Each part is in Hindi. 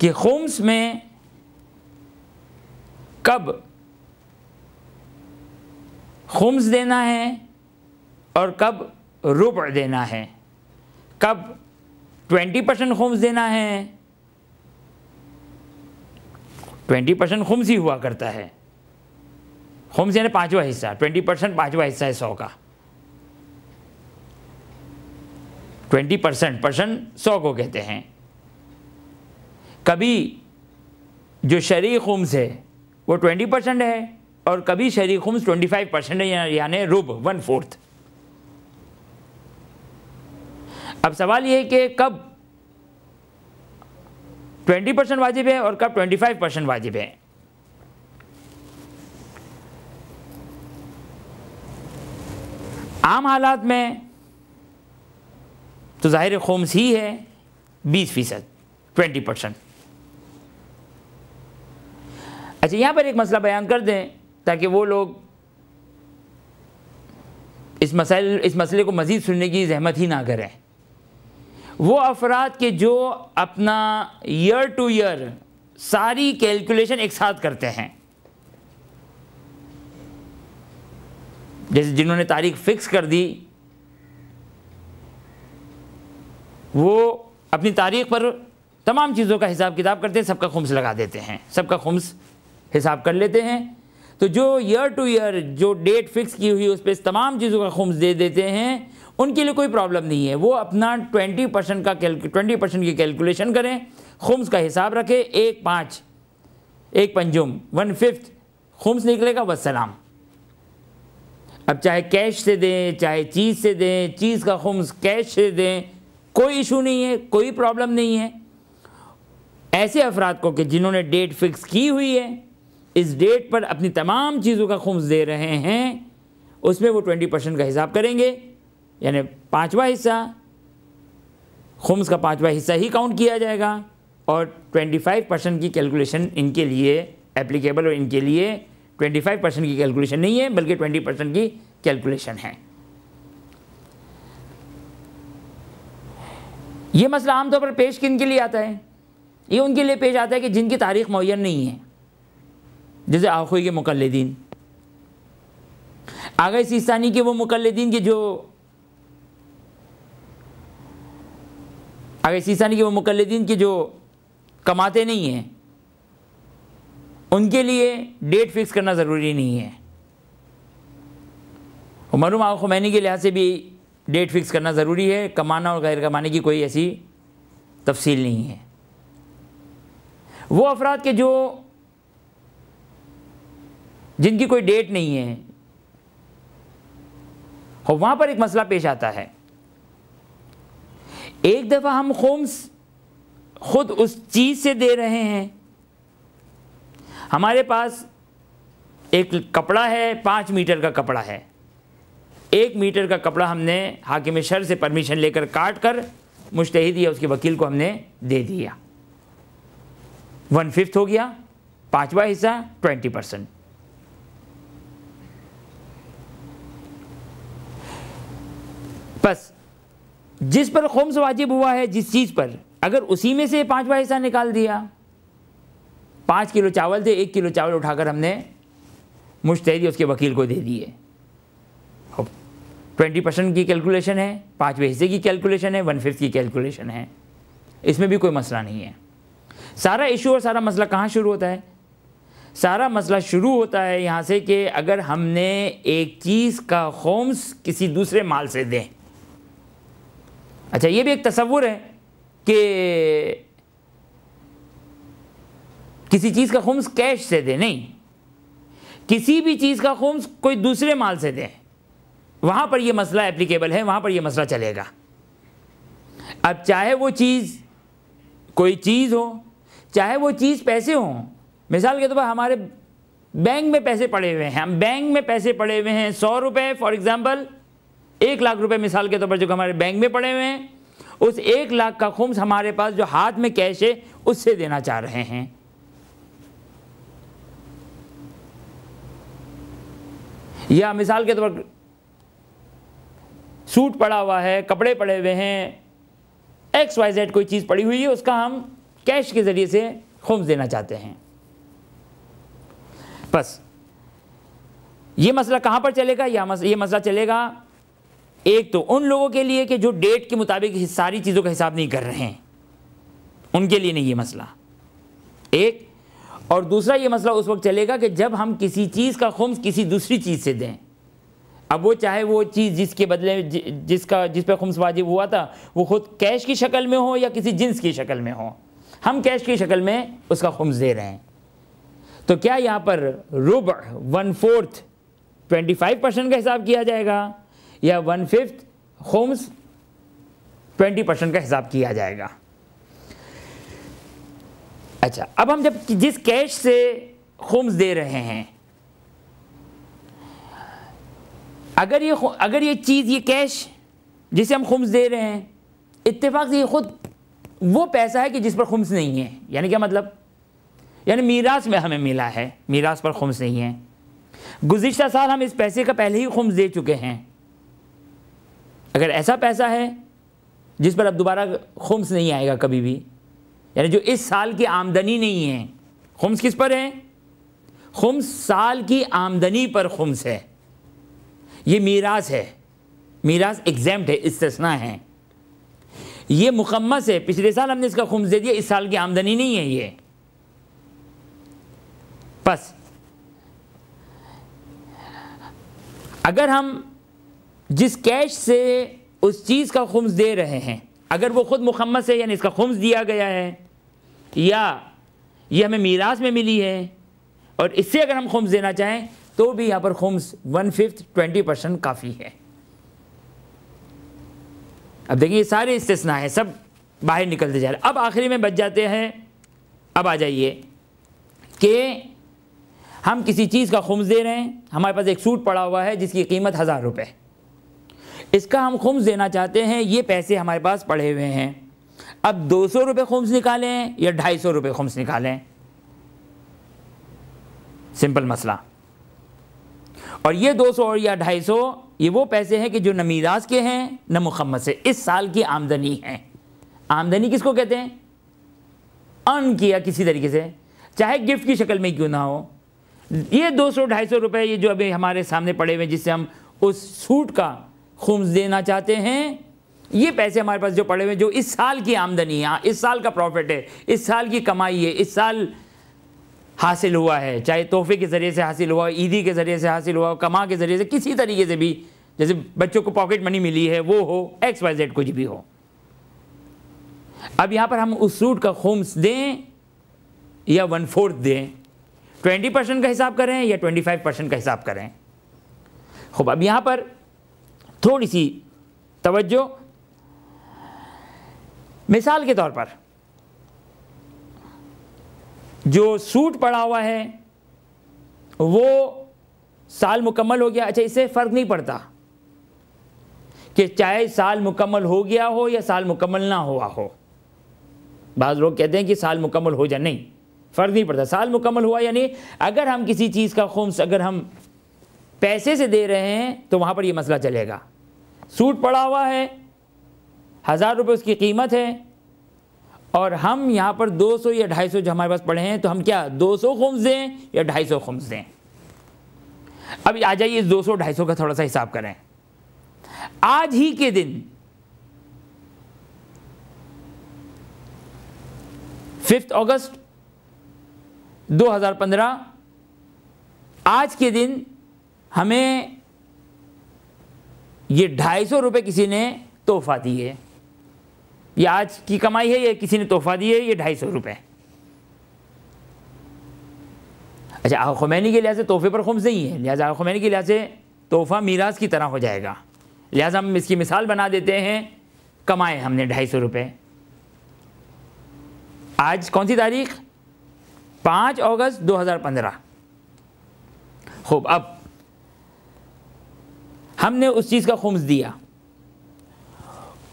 कि खुम्स में कब खुम्स देना है और कब रुबअ देना है, कब 20% खुम्स देना है। 20% खुम्स ही हुआ करता है। खुम्स यानी 5वां हिस्सा, 20% 5वां हिस्सा है 100 का। 20% 100 को कहते हैं। कभी जो शरई खुम्स है वो 20% है और कभी शरई खुम्स 25% है, यानी रुब 1/4। अब सवाल ये है कि कब 20% वाजिब है और कब 25% वाजिब है। आम हालात में तो ज़ाहिर खुम्स ही है 20%, 20%। अच्छा, यहाँ पर एक मसला बयान कर दें ताकि वो लोग इस मसले को मज़ीद सुनने की ज़हमत ही ना करें। वो अफराद के जो अपना ईयर टू ईयर सारी कैलकुलेशन एक साथ करते हैं, जैसे जिन्होंने तारीख फ़िक्स कर दी, वो अपनी तारीख पर तमाम चीज़ों का हिसाब किताब करते हैं, सबका खुम्स लगा देते हैं, सबका खुम्स हिसाब कर लेते हैं। तो जो ईयर टू ईयर जो डेट फिक्स की हुई उस पर तमाम चीज़ों का खुम्स दे देते हैं, उनके लिए कोई प्रॉब्लम नहीं है। वो अपना 20% की कैलकुलेशन करें, खुम्स का हिसाब रखें, 1 पंजुम 1/5 खुम्स निकलेगा, वस्सलाम। अब चाहे कैश से दें, चाहे चीज़ से दें, चीज़ का खुम्स कैश से दें, कोई इशू नहीं है, कोई प्रॉब्लम नहीं है। ऐसे अफराद को कि जिन्होंने डेट फिक्स की हुई है, इस डेट पर अपनी तमाम चीज़ों का खुम्स दे रहे हैं, उसमें वो 20% का हिसाब करेंगे, यानी 5वां हिस्सा, खुम्स का 5वां हिस्सा ही काउंट किया जाएगा और 25% की कैलकुलेशन इनके लिए एप्लीकेबल, और इनके लिए 25% की कैलकुलेशन नहीं है बल्कि 20% की कैलकुलेशन है। ये मसला आमतौर पर पेश किन के लिए आता है? ये उनके लिए पेश आता है कि जिनकी तारीख मुअय्यन नहीं है, जैसे आखुई के मुकल्लिदीन, आगे सिस्तानी के वो मुकल्लिदीन के जो कमाते नहीं हैं, उनके लिए डेट फिक्स करना ज़रूरी नहीं है। मरहूम आगा खुमैनी के लिहाज से भी डेट फिक्स करना ज़रूरी है, कमाना और गैर कमाने की कोई ऐसी तफसील नहीं है। वो अफराद के जिनकी कोई डेट नहीं है, वहाँ पर एक मसला पेश आता है। एक दफ़ा हम खुम्स खुद उस चीज़ से दे रहे हैं, हमारे पास एक कपड़ा है, 5 मीटर का कपड़ा है, 1 मीटर का कपड़ा हमने हाकिम शर से परमिशन लेकर काट कर मुज्तहिद या उसके वकील को हमने दे दिया, 1/5 हो गया, 5वां हिस्सा 20%। बस जिस पर खुम्स वाजिब हुआ है, जिस चीज़ पर, अगर उसी में से 5वां हिस्सा निकाल दिया, 5 किलो चावल थे, 1 किलो चावल उठाकर हमने मुज्तहिद या उसके वकील को दे दिए। 20% की कैलकुलेशन है, 5वें हिस्से की कैलकुलेशन है, 1/5 की कैलकुलेशन है, इसमें भी कोई मसला नहीं है। सारा इशू और सारा मसला कहाँ शुरू होता है? सारा मसला शुरू होता है यहाँ से कि अगर हमने एक चीज़ का खुम्स किसी दूसरे माल से दें। अच्छा, ये भी एक तसव्वुर है कि किसी चीज़ का खुम्स कैश से दें, नहीं, किसी भी चीज़ का खुम्स कोई दूसरे माल से दें, वहाँ पर यह मसला एप्लीकेबल है, वहाँ पर यह मसला चलेगा। अब चाहे वो चीज़ कोई चीज़ हो, चाहे वो चीज़ पैसे हों। मिसाल के तौर पर हमारे बैंक में पैसे पड़े हुए हैं, हम बैंक में पैसे पड़े हुए हैं 100 रुपये, फॉर एग्ज़ाम्पल 1 लाख रुपए मिसाल के तौर पर जो हमारे बैंक में पड़े हुए हैं, उस 1 लाख का खुम्स हमारे पास जो हाथ में कैश है उससे देना चाह रहे हैं। या मिसाल के तौर पर सूट पड़ा हुआ है, कपड़े पड़े हुए हैं, XYZ कोई चीज़ पड़ी हुई है, उसका हम कैश के ज़रिए से खुम्स देना चाहते हैं। बस ये मसला कहाँ पर चलेगा? ये मसला चलेगा एक तो उन लोगों के लिए कि जो डेट के मुताबिक सारी चीज़ों का हिसाब नहीं कर रहे हैं, उनके लिए नहीं ये मसला एक। और दूसरा ये मसला उस वक्त चलेगा कि जब हम किसी चीज़ का खुम्स किसी दूसरी चीज़ से दें, अब वो चाहे वो चीज़ जिसके बदले जिस पर खुम्स वाजिब हुआ था वो खुद कैश की शक्ल में हो या किसी जिन्स की शक्ल में हो, हम कैश की शक्ल में उसका खुम्स दे रहे हैं, तो क्या यहाँ पर रुब 1/4 25% का हिसाब किया जाएगा या 1/5 खुम्स 20% का हिसाब किया जाएगा? अच्छा, अब हम जब जिस कैश से खुम्स दे रहे हैं, अगर ये चीज़, ये कैश जिसे हम खुम्स दे रहे हैं, इत्तेफाक से ये खुद वो पैसा है कि जिस पर खुम्स नहीं है। यानी क्या मतलब? यानी मीरास में हमें मिला है, मीरास पर खुम्स नहीं है। गुज़िश्ता साल हम इस पैसे का पहले ही खुम्स दे चुके हैं। अगर ऐसा पैसा है जिस पर अब दोबारा खुम्स नहीं आएगा कभी भी, यानी जो इस साल की आमदनी नहीं है, खुम्स किस पर है? खुम्स साल की आमदनी पर खुम्स है। ये मीरास है, मीरास एग्जेम्प्ट है, इस्तिस्ना है। ये मुकम्मस है, पिछले साल हमने इसका खुम्स दे दिया, इस साल की आमदनी नहीं है ये। बस अगर हम जिस कैश से उस चीज़ का खुम्स दे रहे हैं, अगर वो खुद मुकम्मस है, यानी इसका खुम्स दिया गया है, या ये हमें मीरास में मिली है, और इससे अगर हम खुम्स देना चाहें तो भी यहाँ पर खुम्स 1/5 20% काफ़ी है। अब देखिए, ये सारे इस्तिस्ना है, सब बाहर निकलते जा रहे हैं। अब आखिरी में बच जाते हैं, अब आ जाइए कि हम किसी चीज़ का खुम्स दे रहे हैं। हमारे पास एक सूट पड़ा हुआ है जिसकी कीमत 1000 रुपये, इसका हम खुम्स देना चाहते हैं। ये पैसे हमारे पास पड़े हुए हैं। अब 200 रुपये खुम्स निकालें या 250 रुपये खुम्स निकालें, सिंपल मसला। और ये 200 और या 250 ये वो पैसे हैं कि जो न मीरास के हैं न मुखम्मस है, इस साल की आमदनी है। आमदनी किसको कहते हैं? अर्न किया किसी तरीके से, चाहे गिफ्ट की शक्ल में क्यों ना हो। ये 200-250 रुपये ये जो अभी हमारे सामने पड़े हुए, जिससे हम उस सूट का खुम्स देना चाहते हैं, ये पैसे हमारे पास जो पड़े हुए, जो इस साल की आमदनी है, इस साल का प्रॉफिट है, इस साल की कमाई है, इस साल हासिल हुआ है, चाहे तोहफे के ज़रिए से हासिल हुआ, ईदी के ज़रिए से हासिल हुआ, कमा के ज़रिए से, किसी तरीके से भी, जैसे बच्चों को पॉकेट मनी मिली है वो हो, XYZ कुछ भी हो। अब यहाँ पर हम उस सूट का खुम्स दें या 1/4 दें, 20% का हिसाब करें या 25% का हिसाब करें। खूब, अब यहाँ पर थोड़ी सी तवज्जो। मिसाल के तौर पर जो सूट पड़ा हुआ है वो साल मुकम्मल हो गया। अच्छा, इससे फ़र्क नहीं पड़ता कि चाहे साल मुकम्मल हो गया हो या साल मुकम्मल ना हुआ हो। बाज़ लोग कहते हैं कि साल मुकम्मल हो जाए, नहीं, फ़र्क नहीं पड़ता। साल मुकम्मल हुआ यानी अगर हम किसी चीज़ का खुम्स अगर हम पैसे से दे रहे हैं तो वहाँ पर ये मसला चलेगा। सूट पड़ा हुआ है, 1000 रुपये उसकी कीमत है, और हम यहाँ पर 200 या 250 जो हमारे पास पड़े हैं, तो हम क्या 200 खुम्स दें या 250 खुम्स दें? अब आ जाइए, इस 200-250 का थोड़ा सा हिसाब करें। आज ही के दिन 5 अगस्त 2015, आज के दिन हमें ये 250 रुपये किसी ने तोहफा दिए। ये आज की कमाई है, ये किसी ने तोहफा दी है, ये 250 रुपये। अच्छा, आगा खुमैनी के लिहाज से तोहफे पर खुम्स नहीं है, लिहाजा आगा खुमैनी के लिहाज से तोहफा मीरास की तरह हो जाएगा। लिहाजा हम इसकी मिसाल बना देते हैं, कमाए हमने 250 रुपये। आज कौन सी तारीख? 5 अगस्त 2015। खूब, अब हमने उस चीज़ का खुम्स दिया।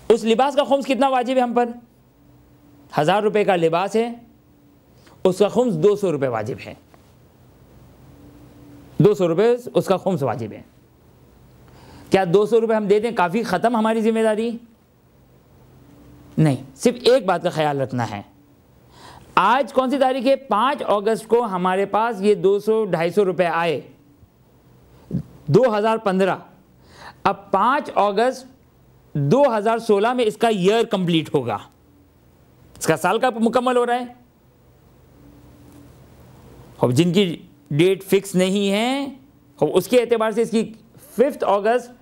उस लिबास का खुम्स कितना वाजिब है हम पर? 1000 रुपये का लिबास है, उसका खुम्स 200 रुपये वाजिब है। 200 रुपये उसका खुम्स वाजिब है। क्या 200 रुपये हम दे दें काफ़ी, ख़त्म हमारी जिम्मेदारी? नहीं, सिर्फ एक बात का ख्याल रखना है, आज कौन सी तारीख है? 5 अगस्त को हमारे पास ये 200-250 रुपये आए 2015। अब 5 अगस्त 2016 में इसका ईयर कंप्लीट होगा, इसका साल का मुकम्मल हो रहा है। अब जिनकी डेट फिक्स नहीं है और उसके एतबार से इसकी 5 अगस्त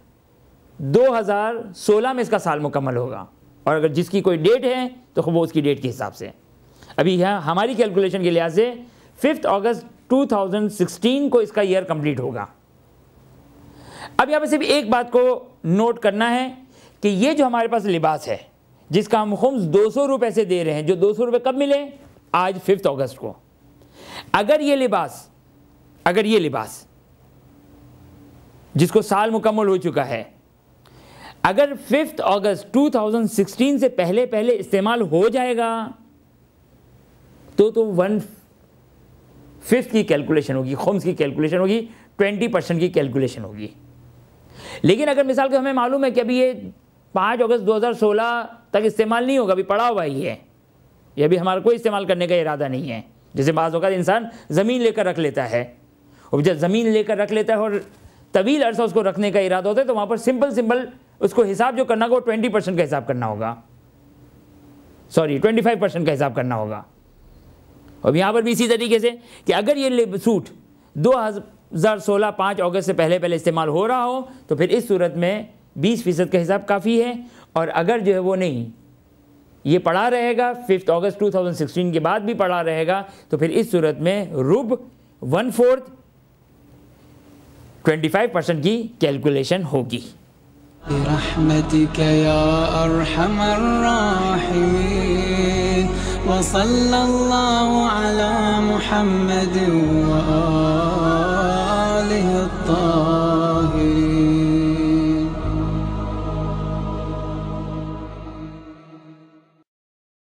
2016 में इसका साल मुकम्मल होगा, और अगर जिसकी कोई डेट है तो वो उसकी डेट के हिसाब से। अभी यहाँ हमारी कैलकुलेशन के लिहाज से 5 अगस्त 2016 को इसका ईयर कंप्लीट होगा। अब यहाँ पे सिर्फ एक बात को नोट करना है कि ये जो हमारे पास लिबास है जिसका हम खुम्स 200 रुपये से दे रहे हैं, जो 200 रुपये कब मिले? आज 5 अगस्त को। अगर ये लिबास जिसको साल मुकम्मल हो चुका है, अगर 5 अगस्त 2016 से पहले पहले इस्तेमाल हो जाएगा तो 1/5 की कैलकुलेशन होगी, खुम्स की कैलकुलेशन होगी, 20% की कैलकुलेशन होगी। लेकिन अगर मिसाल के हमें मालूम है कि अभी ये 5 अगस्त 2016 तक इस्तेमाल नहीं होगा, अभी पड़ा हुआ ही है, ये भी हमारा कोई इस्तेमाल करने का इरादा नहीं है। जैसे बाज़ औक़ात इंसान ज़मीन लेकर रख लेता है, और जब ज़मीन लेकर रख लेता है और तवील अरसा उसको रखने का इरादा होता है तो वहाँ पर सिंपल उसको हिसाब जो करना होगा वो 20% का हिसाब करना होगा, 25% का हिसाब करना होगा। और यहाँ पर भी इसी तरीके से कि अगर ये सूट 2016 5 अगस्त से पहले पहले इस्तेमाल हो रहा हो तो फिर इस सूरत में 20% का हिसाब काफ़ी है, और अगर जो है वो नहीं, ये पड़ा रहेगा 5 अगस्त 2016 के बाद भी पड़ा रहेगा, तो फिर इस सूरत में रुब 1/4 25% की कैलकुलेशन होगी। बिरहमतिक या अरहमर राहिमीन व सल्लल्लाहु अला मुहम्मद व आलिहि